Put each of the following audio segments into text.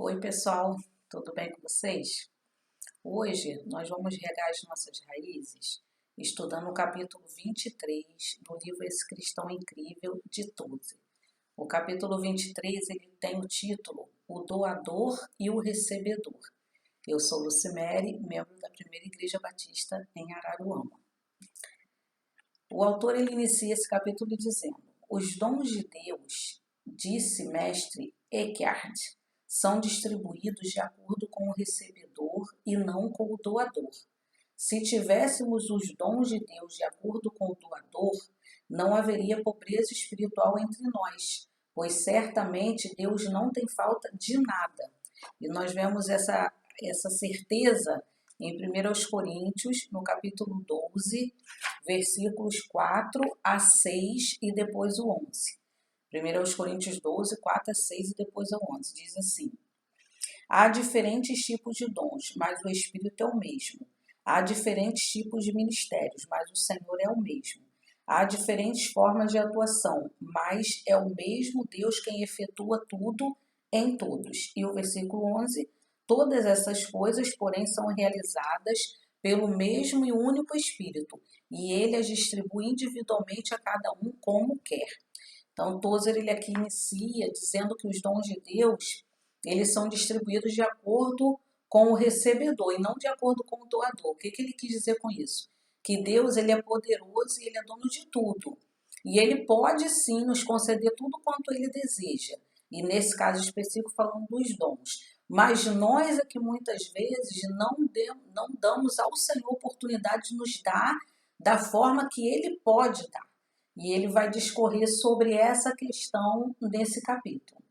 Oi, pessoal, tudo bem com vocês? Hoje nós vamos regar as nossas raízes estudando o capítulo 23 do livro Esse Cristão Incrível de Tozer. O capítulo 23 ele tem o título O Doador e o Recebedor. Eu sou Lucimere, membro da Primeira Igreja Batista em Araruama. O autor ele inicia esse capítulo dizendo: os dons de Deus, disse mestre Eckhart, são distribuídos de acordo com o recebedor e não com o doador. Se tivéssemos os dons de Deus de acordo com o doador, não haveria pobreza espiritual entre nós, pois certamente Deus não tem falta de nada. E nós vemos essa certeza em 1 Coríntios, no capítulo 12, versículos 4 a 6 e depois o 11. 1 Coríntios 12, 4 a 6 e depois ao 11. Diz assim: há diferentes tipos de dons, mas o Espírito é o mesmo. Há diferentes tipos de ministérios, mas o Senhor é o mesmo. Há diferentes formas de atuação, mas é o mesmo Deus quem efetua tudo em todos. E o versículo 11: todas essas coisas, porém, são realizadas pelo mesmo e único Espírito, e ele as distribui individualmente a cada um como quer. Então, Tozer ele aqui inicia dizendo que os dons de Deus, eles são distribuídos de acordo com o recebedor e não de acordo com o doador. O que ele quis dizer com isso? Que Deus ele é poderoso e ele é dono de tudo. E ele pode sim nos conceder tudo quanto ele deseja. E nesse caso específico falando dos dons. Mas nós aqui muitas vezes não damos ao Senhor oportunidade de nos dar da forma que ele pode dar. E ele vai discorrer sobre essa questão nesse capítulo.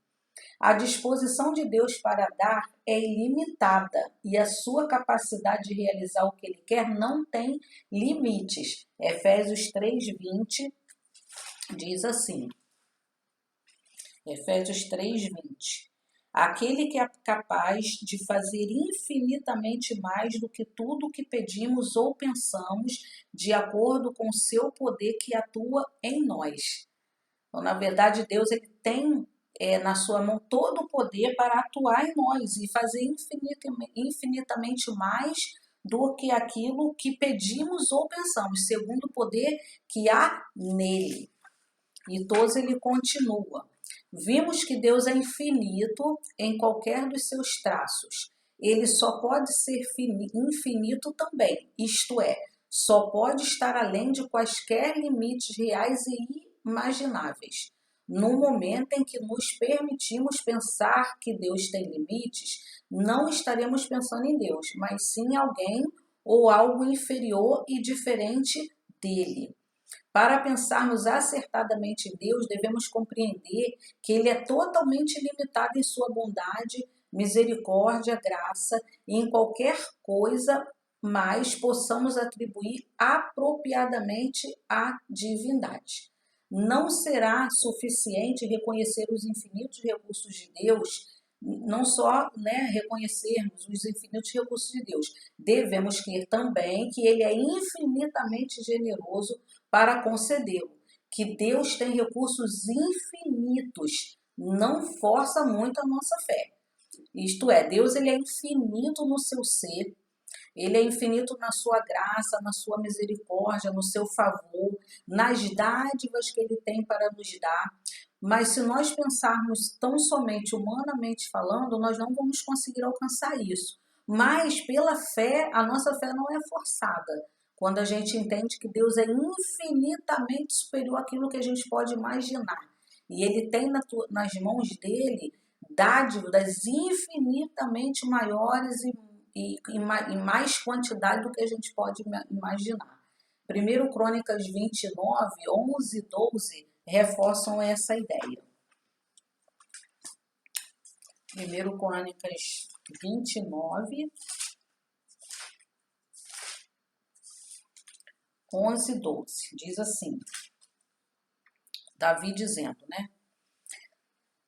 A disposição de Deus para dar é ilimitada e a sua capacidade de realizar o que ele quer não tem limites. Efésios 3:20 diz assim. Efésios 3:20. Aquele que é capaz de fazer infinitamente mais do que tudo o que pedimos ou pensamos, de acordo com o seu poder que atua em nós. Então, na verdade, Deus ele tem na sua mão todo o poder para atuar em nós e fazer infinitamente mais do que aquilo que pedimos ou pensamos, segundo o poder que há nele. E Tozer ele continua. Vimos que Deus é infinito em qualquer dos seus traços. Ele só pode ser infinito também, isto é, só pode estar além de quaisquer limites reais e imagináveis. No momento em que nos permitimos pensar que Deus tem limites, não estaremos pensando em Deus, mas sim em alguém ou algo inferior e diferente dele. Para pensarmos acertadamente em Deus, devemos compreender que ele é totalmente limitado em sua bondade, misericórdia, graça e em qualquer coisa mais possamos atribuir apropriadamente à divindade. Não será suficiente reconhecer os infinitos recursos de Deus, não só reconhecermos os infinitos recursos de Deus, devemos crer também que ele é infinitamente generoso para concedê-lo, que Deus tem recursos infinitos, não força muito a nossa fé. Isto é, Deus ele é infinito no seu ser, ele é infinito na sua graça, na sua misericórdia, no seu favor, nas dádivas que ele tem para nos dar. Mas se nós pensarmos tão somente humanamente falando, nós não vamos conseguir alcançar isso. Mas pela fé, a nossa fé não é forçada. Quando a gente entende que Deus é infinitamente superior àquilo que a gente pode imaginar. E ele tem nas mãos dele dádivas infinitamente maiores e mais quantidade do que a gente pode imaginar. 1 Crônicas 29, 11 e 12 reforçam essa ideia. 1 Crônicas 29, 11 e 12. Diz assim, Davi dizendo,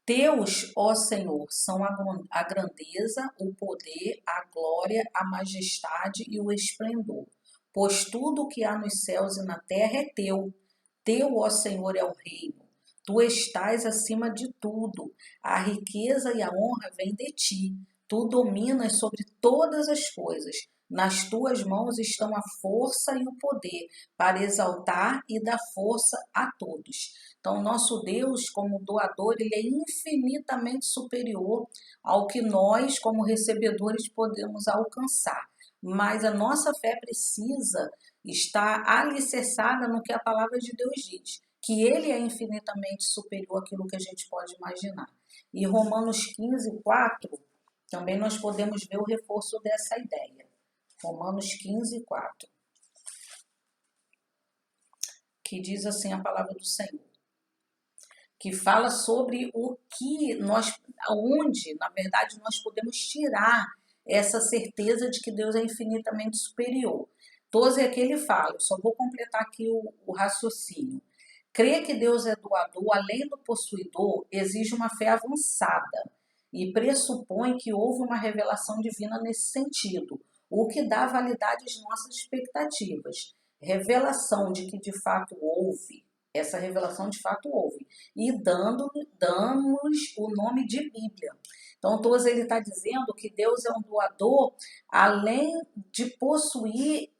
Teus, ó Senhor, são a grandeza, o poder, a glória, a majestade e o esplendor. Pois tudo o que há nos céus e na terra é teu. Teu, ó Senhor, é o reino. Tu estás acima de tudo. A riqueza e a honra vêm de ti. Tu dominas sobre todas as coisas. Nas tuas mãos estão a força e o poder para exaltar e dar força a todos. Então, nosso Deus, como doador, ele é infinitamente superior ao que nós, como recebedores, podemos alcançar. Mas a nossa fé precisa estar alicerçada no que a palavra de Deus diz, que ele é infinitamente superior àquilo que a gente pode imaginar. E Romanos 15, 4, também nós podemos ver o reforço dessa ideia. Romanos 15, 4, que diz assim a palavra do Senhor, que fala sobre o que nós, onde, na verdade, nós podemos tirar essa certeza de que Deus é infinitamente superior. 12 é que ele fala, só vou completar aqui o raciocínio. Crer que Deus é doador, além do possuidor, exige uma fé avançada e pressupõe que houve uma revelação divina nesse sentido, o que dá validade às nossas expectativas. Revelação de que de fato houve, essa revelação de fato houve, e damos o nome de Bíblia. Então, Tozer ele está dizendo que Deus é um doador, além de possuir,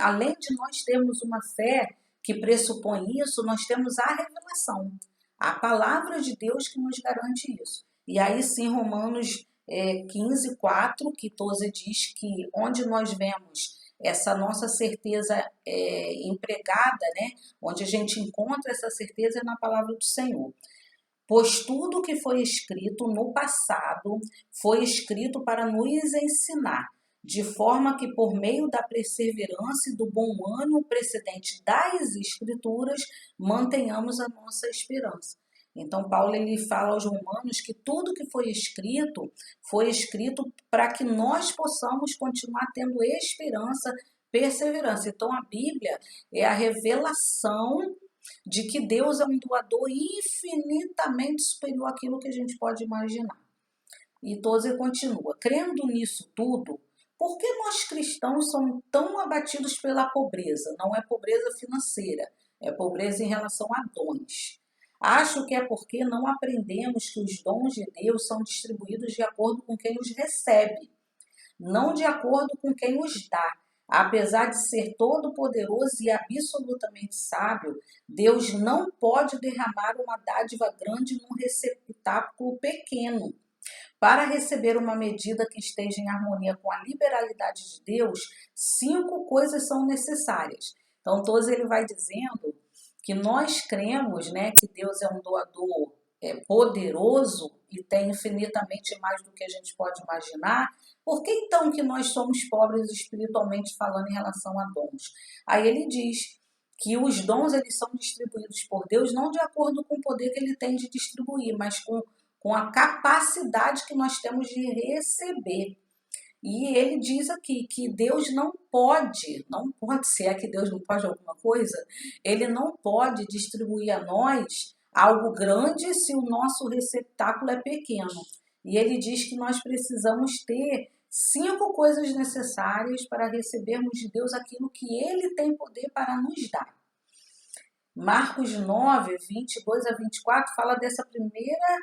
além de nós termos uma fé que pressupõe isso, nós temos a revelação, a palavra de Deus que nos garante isso. E aí sim, Romanos 15, 4, que Tozer diz que onde nós vemos essa nossa certeza empregada, né? Onde a gente encontra essa certeza é na palavra do Senhor. Pois tudo que foi escrito no passado foi escrito para nos ensinar, de forma que por meio da perseverança e do bom ânimo precedente das Escrituras, mantenhamos a nossa esperança. Então, Paulo ele fala aos romanos que tudo que foi escrito para que nós possamos continuar tendo esperança, perseverança. Então, a Bíblia é a revelação de que Deus é um doador infinitamente superior àquilo que a gente pode imaginar. E Tozer continua, crendo nisso tudo, por que nós cristãos somos tão abatidos pela pobreza? Não é pobreza financeira, é pobreza em relação a dons. Acho que é porque não aprendemos que os dons de Deus são distribuídos de acordo com quem os recebe, não de acordo com quem os dá. Apesar de ser todo-poderoso e absolutamente sábio, Deus não pode derramar uma dádiva grande num receptáculo pequeno. Para receber uma medida que esteja em harmonia com a liberalidade de Deus, 5 coisas são necessárias. Então, Tozer ele vai dizendo que nós cremos, né, que Deus é um doador poderoso e tem infinitamente mais do que a gente pode imaginar. Por que então que nós somos pobres espiritualmente falando em relação a dons? Aí ele diz que os dons eles são distribuídos por Deus não de acordo com o poder que ele tem de distribuir, mas com a capacidade que nós temos de receber. E ele diz aqui que Deus não pode, se é que Deus não pode alguma coisa, ele não pode distribuir a nós algo grande se o nosso receptáculo é pequeno. E ele diz que nós precisamos ter 5 coisas necessárias para recebermos de Deus aquilo que ele tem poder para nos dar. Marcos 9, 22 a 24 fala dessa primeira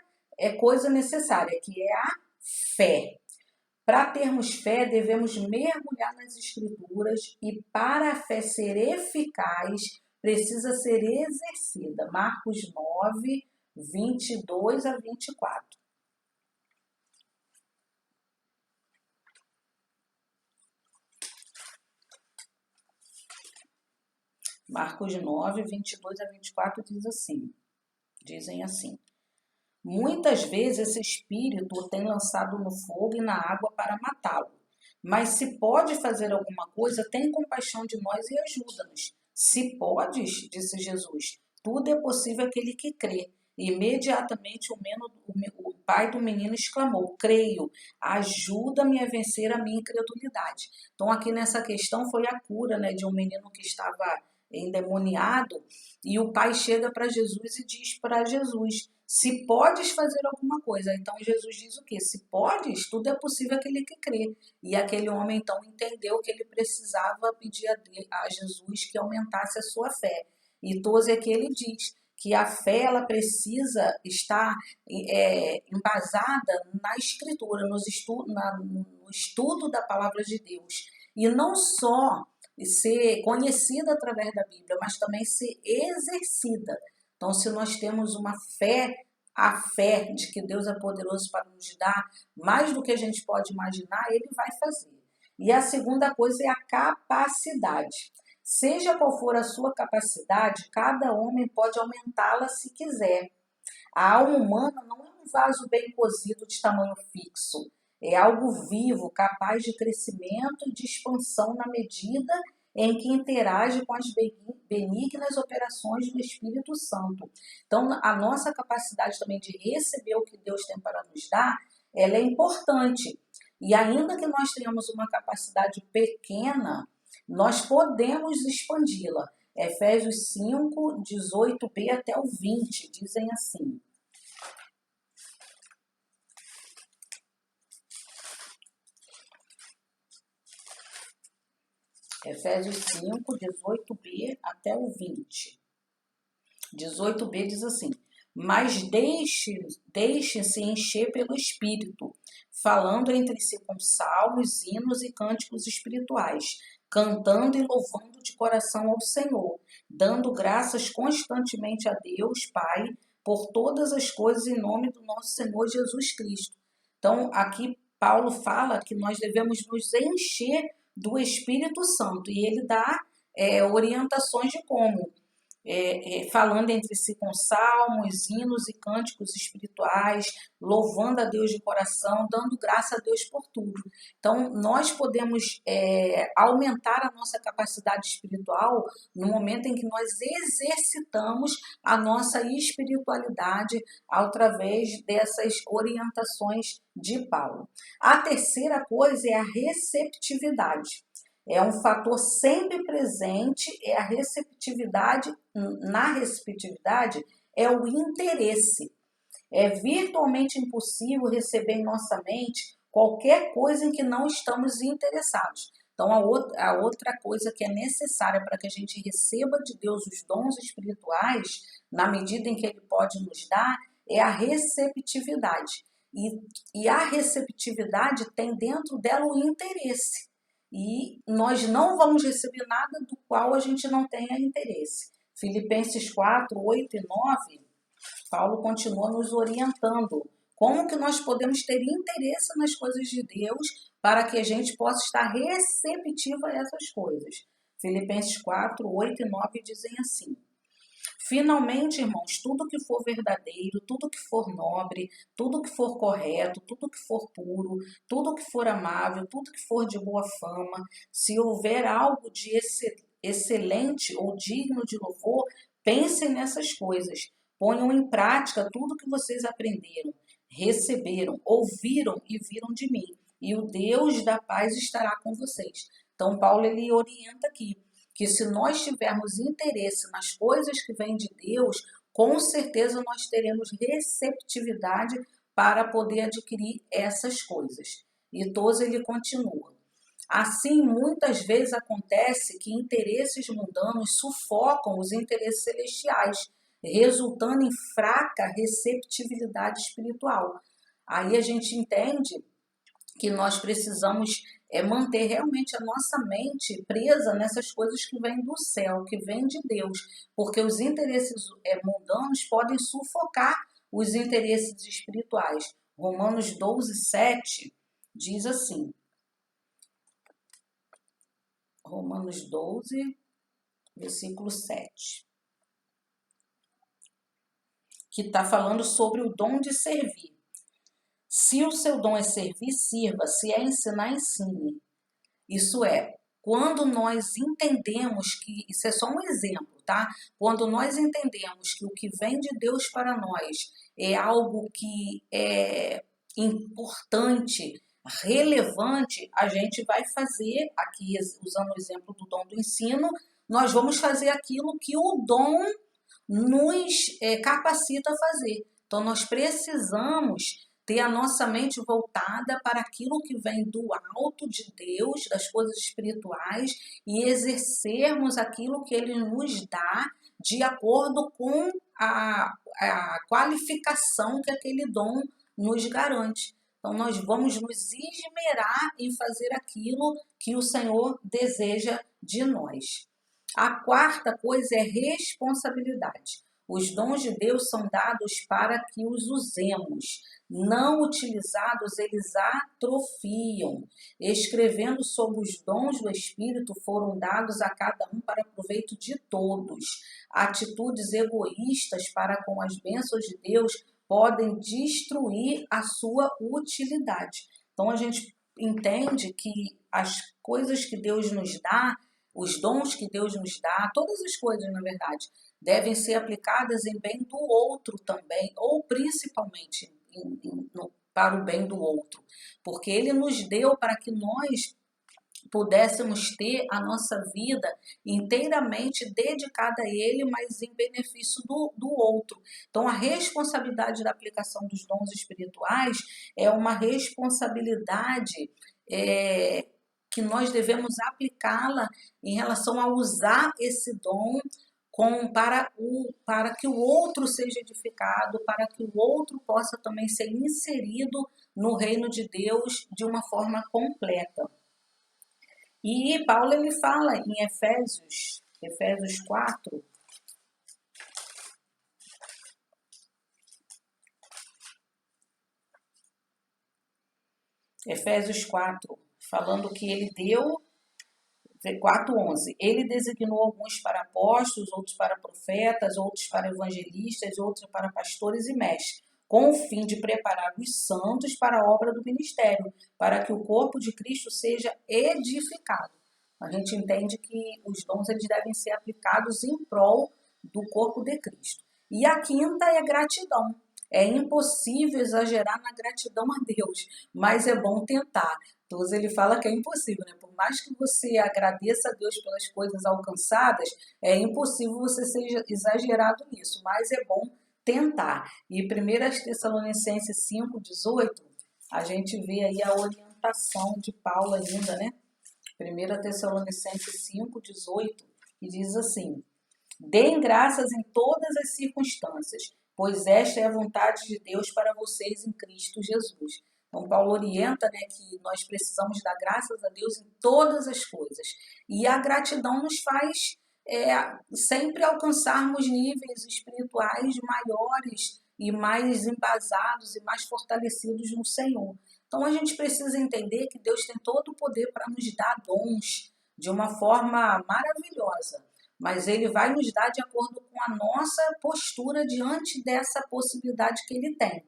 coisa necessária, que é a fé. Para termos fé, devemos mergulhar nas Escrituras e para a fé ser eficaz, precisa ser exercida. Marcos 9, 22 a 24. Marcos 9, 22 a 24 dizem assim. Muitas vezes esse espírito o tem lançado no fogo e na água para matá-lo. Mas se pode fazer alguma coisa, tem compaixão de nós e ajuda-nos. Se podes, disse Jesus, tudo é possível àquele que crê. Imediatamente o pai do menino exclamou, creio, ajuda-me a vencer a minha incredulidade. Então aqui nessa questão foi a cura, né, de um menino que estava endemoniado, e o pai chega para Jesus e diz para Jesus, se podes fazer alguma coisa. Então Jesus diz o quê? Se podes, tudo é possível àquele que crê. E aquele homem então entendeu que ele precisava pedir a Jesus que aumentasse a sua fé. E Tozer aqui ele diz que a fé ela precisa estar embasada na escritura, no estudo da palavra de Deus. E não só ser conhecida através da Bíblia, mas também ser exercida. Então, se nós temos uma fé, a fé de que Deus é poderoso para nos dar mais do que a gente pode imaginar, Ele vai fazer. E a segunda coisa é a capacidade. Seja qual for a sua capacidade, cada homem pode aumentá-la se quiser. A alma humana não é um vaso bem cozido de tamanho fixo. É algo vivo, capaz de crescimento e de expansão na medida em que interage com as benignas operações do Espírito Santo. Então, a nossa capacidade também de receber o que Deus tem para nos dar, ela é importante. E ainda que nós tenhamos uma capacidade pequena, nós podemos expandi-la. Efésios 5, 18b até o 20, dizem assim. Efésios 5, 18b até o 20. 18b diz assim: mas deixem-se encher pelo Espírito, falando entre si com salmos, hinos e cânticos espirituais, cantando e louvando de coração ao Senhor, dando graças constantemente a Deus, Pai, por todas as coisas em nome do nosso Senhor Jesus Cristo. Então, aqui Paulo fala que nós devemos nos encher do Espírito Santo e ele dá orientações de como. Falando entre si com salmos, hinos e cânticos espirituais, louvando a Deus de coração, dando graça a Deus por tudo. Então, nós podemos aumentar a nossa capacidade espiritual no momento em que nós exercitamos a nossa espiritualidade através dessas orientações de Paulo. A terceira coisa é a receptividade. É um fator sempre presente, é a receptividade. Na receptividade é o interesse. É virtualmente impossível receber em nossa mente qualquer coisa em que não estamos interessados. Então, a outra coisa que é necessária para que a gente receba de Deus os dons espirituais, na medida em que Ele pode nos dar, é a receptividade. E a receptividade tem dentro dela o interesse. E nós não vamos receber nada do qual a gente não tenha interesse. Filipenses 4, 8 e 9, Paulo continua nos orientando. Como que nós podemos ter interesse nas coisas de Deus para que a gente possa estar receptivo a essas coisas. Filipenses 4, 8 e 9 dizem assim: finalmente, irmãos, tudo que for verdadeiro, tudo que for nobre, tudo que for correto, tudo que for puro, tudo que for amável, tudo que for de boa fama, se houver algo de excelente ou digno de louvor, pensem nessas coisas. Ponham em prática tudo que vocês aprenderam, receberam, ouviram e viram de mim. E o Deus da paz estará com vocês. Então, Paulo ele orienta aqui que se nós tivermos interesse nas coisas que vêm de Deus, com certeza nós teremos receptividade para poder adquirir essas coisas. E Toz ele continua. Assim, muitas vezes acontece que interesses mundanos sufocam os interesses celestiais, resultando em fraca receptibilidade espiritual. Aí a gente entende que nós precisamos manter realmente a nossa mente presa nessas coisas que vêm do céu, que vêm de Deus, porque os interesses mundanos podem sufocar os interesses espirituais. Romanos 12, 7 diz assim, Romanos 12, versículo 7, que está falando sobre o dom de servir. Se o seu dom é servir, sirva. Se é ensinar, ensine. Isso é, quando nós entendemos que, isso é só um exemplo, tá? Quando nós entendemos que o que vem de Deus para nós é algo que é importante, relevante, a gente vai fazer, aqui usando o exemplo do dom do ensino, nós vamos fazer aquilo que o dom nos capacita a fazer. Então, nós precisamos ter a nossa mente voltada para aquilo que vem do alto de Deus, das coisas espirituais, e exercermos aquilo que Ele nos dá de acordo com a qualificação que aquele dom nos garante. Então, nós vamos nos esmerar em fazer aquilo que o Senhor deseja de nós. A quarta coisa é responsabilidade. Os dons de Deus são dados para que os usemos. Não utilizados, eles atrofiam. Escrevendo sobre os dons do Espírito foram dados a cada um para proveito de todos. Atitudes egoístas para com as bênçãos de Deus podem destruir a sua utilidade. Então, a gente entende que as coisas que Deus nos dá, os dons que Deus nos dá, todas as coisas, na verdade, devem ser aplicadas em bem do outro também, ou principalmente para o bem do outro, porque Ele nos deu para que nós pudéssemos ter a nossa vida inteiramente dedicada a Ele, mas em benefício do outro. Então, a responsabilidade da aplicação dos dons espirituais é uma responsabilidade que nós devemos aplicá-la em relação a usar esse dom para que o outro seja edificado, para que o outro possa também ser inserido no reino de Deus de uma forma completa. E Paulo ele fala em Efésios 4, falando que ele deu, 4:11, ele designou alguns para apóstolos, outros para profetas, outros para evangelistas, outros para pastores e mestres, com o fim de preparar os santos para a obra do ministério, para que o corpo de Cristo seja edificado. A gente entende que os dons eles devem ser aplicados em prol do corpo de Cristo. E a quinta é gratidão. É impossível exagerar na gratidão a Deus, mas é bom tentar. Então, ele fala que é impossível, né? Por mais que você agradeça a Deus pelas coisas alcançadas, é impossível você ser exagerado nisso, mas é bom tentar. E 1 Tessalonicenses 5:18, a gente vê aí a orientação de Paulo ainda, né? 1 Tessalonicenses 5:18, que diz assim: deem graças em todas as circunstâncias, pois esta é a vontade de Deus para vocês em Cristo Jesus. Então, Paulo orienta, né, que nós precisamos dar graças a Deus em todas as coisas. E a gratidão nos faz sempre alcançarmos níveis espirituais maiores e mais embasados e mais fortalecidos no Senhor. Então, a gente precisa entender que Deus tem todo o poder para nos dar dons de uma forma maravilhosa, mas Ele vai nos dar de acordo com a nossa postura diante dessa possibilidade que Ele tem.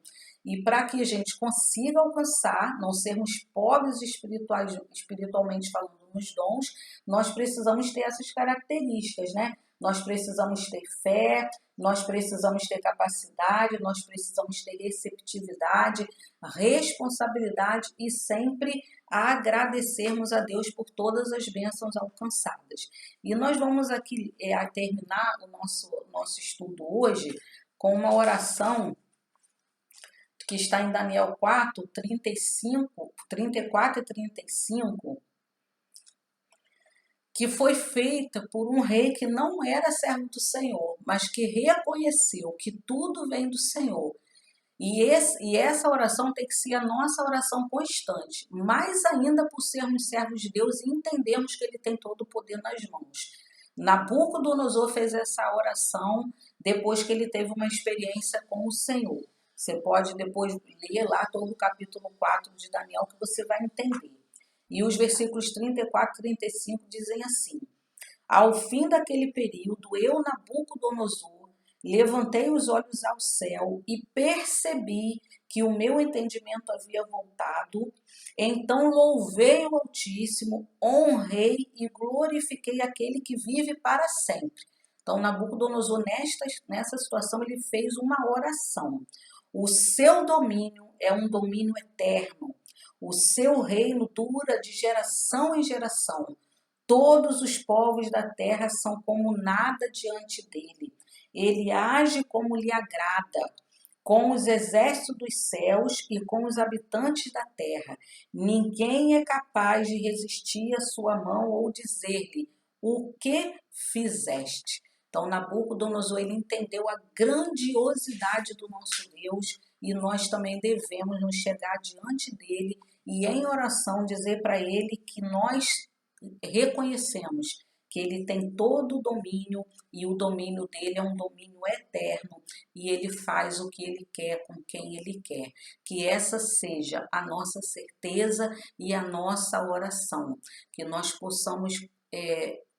E para que a gente consiga alcançar, não sermos pobres espiritualmente falando nos dons, nós precisamos ter essas características, né? Nós precisamos ter fé, nós precisamos ter capacidade, nós precisamos ter receptividade, responsabilidade e sempre agradecermos a Deus por todas as bênçãos alcançadas. E nós vamos aqui terminar o nosso estudo hoje com uma oração que está em Daniel 4, 34 e 35, que foi feita por um rei que não era servo do Senhor, mas que reconheceu que tudo vem do Senhor. E essa oração tem que ser a nossa oração constante, mais ainda por sermos servos de Deus e entendermos que Ele tem todo o poder nas mãos. Nabucodonosor fez essa oração depois que ele teve uma experiência com o Senhor. Você pode depois ler lá todo o capítulo 4 de Daniel que você vai entender. E os versículos 34 e 35 dizem assim: ao fim daquele período, eu, Nabucodonosor, levantei os olhos ao céu e percebi que o meu entendimento havia voltado. Então louvei o Altíssimo, honrei e glorifiquei aquele que vive para sempre. Então Nabucodonosor, nessa situação, ele fez uma oração. O seu domínio é um domínio eterno. O seu reino dura de geração em geração. Todos os povos da terra são como nada diante dele. Ele age como lhe agrada, com os exércitos dos céus e com os habitantes da terra. Ninguém é capaz de resistir à sua mão ou dizer-lhe: o que fizeste? Então, Nabucodonosor, ele entendeu a grandiosidade do nosso Deus e nós também devemos nos chegar diante dele e em oração dizer para ele que nós reconhecemos que ele tem todo o domínio e o domínio dele é um domínio eterno e ele faz o que ele quer com quem ele quer. Que essa seja a nossa certeza e a nossa oração, que nós possamos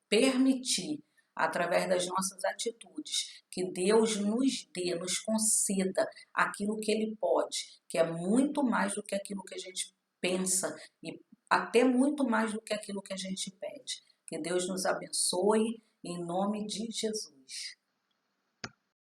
permitir, através das nossas atitudes, que Deus nos dê, nos conceda aquilo que Ele pode, que é muito mais do que aquilo que a gente pensa e até muito mais do que aquilo que a gente pede. Que Deus nos abençoe em nome de Jesus.